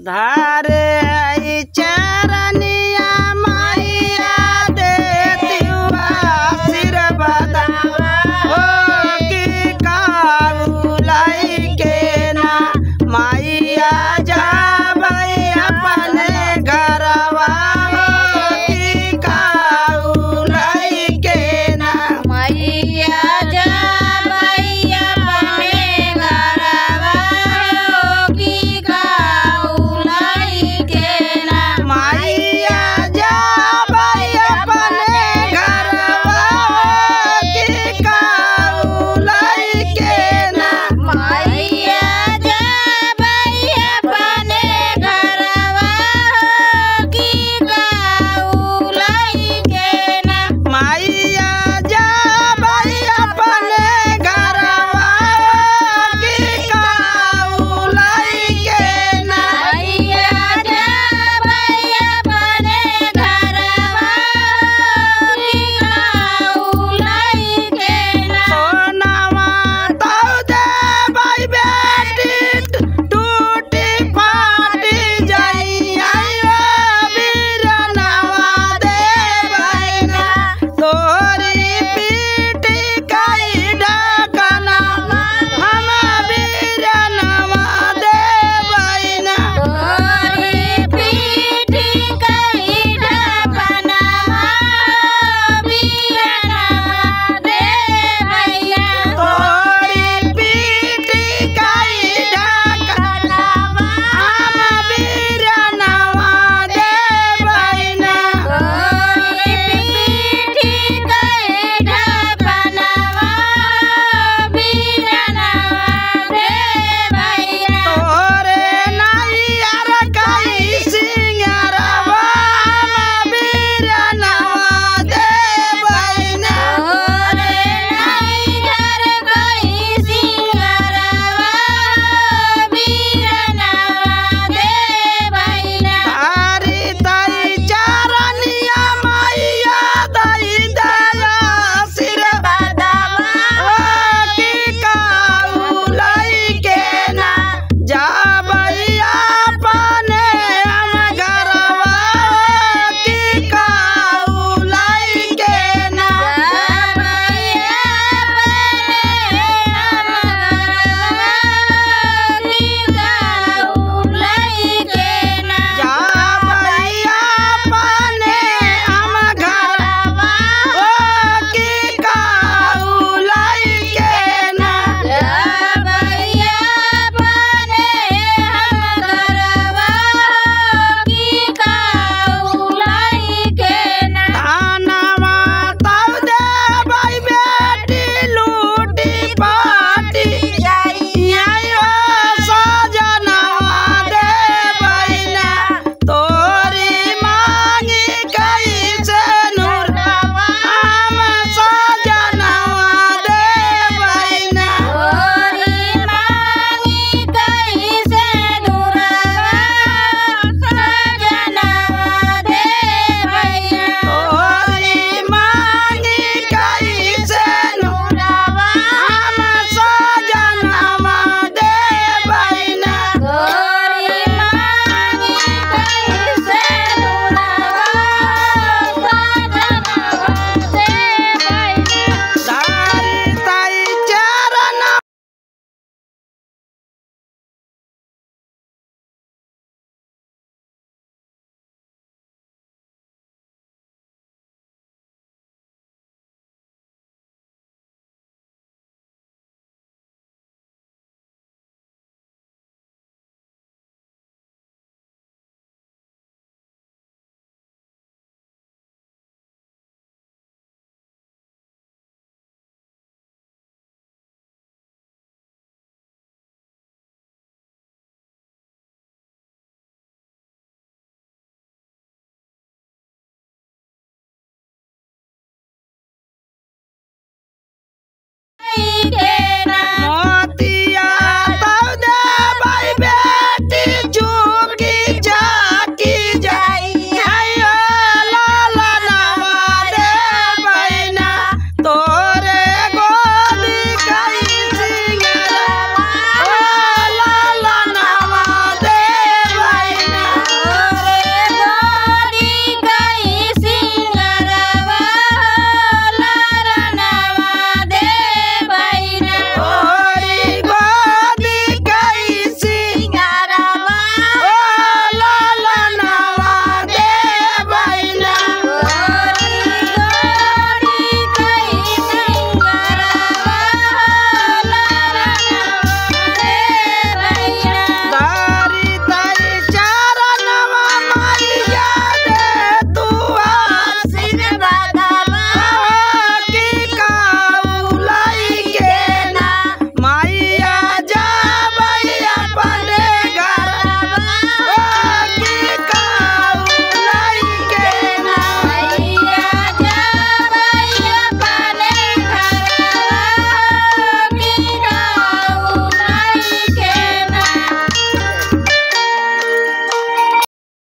धारे चरनिया मैया देती आशीर्वाद हो कि काबुलाई के ना मैया जाबै अपने घरवा हो कि काबुलाई के ना मैया जाबै अपने घरवा हो कि काबुलाई के ना मैया जाबै अपने घरवा हो कि काबुलाई के ना मैया जाबै अपने घरवा हो कि काबुलाई के ना मैया जाबै अपने घरवा कि काबुलाई के ना मैया जाबै अपने घरवा कि काबुलाई के ना सोनावा तौ देबै बेटी टूटी फाटी जाई आइयो बीरनवा देबै ना तोरी पीठी कई ढकना हम बीरनवा देबै ना तोरी पीठी कई ढकनवा बीरनवा देबै ना तोरी पीठी कई ढकना हम बीरनवा देबै ना तोरी पीठी कई ढकनवा बीरनवा देबै ना तोरे नैयर कई सिंगरवा हम बीरनवा देबै ना तोरे नैयर कई सिंगरवा बीरनवा देबै ना हरि तई चरनिया मैया दई दया आशीर्वादवा हो कि काबुलाई के ना जाबै अपने हम घरवा हो कि काबुलाई के ना जाबै अपने हम घरवा कि काबुलाई के ना जाबै अपने हम घरवा हो कि काबुलाई के ना जाबै अपने हम घरवा कि काबुलाई के ना धानवा तौ देबै बेटी लूटी पाटी आइयो सजनवा देबै ना तोरी मांगी कैसे नूरवा हम सजनवा देबै ना तोरी मांगी कैसे नूरवा सजनवा देबै ना तोरी मांगी कैसे नूरवा हम सजनवा देबै ना तोरी मांगी कैसे नूरवा सजनवा देबै ना धारी तई चरण के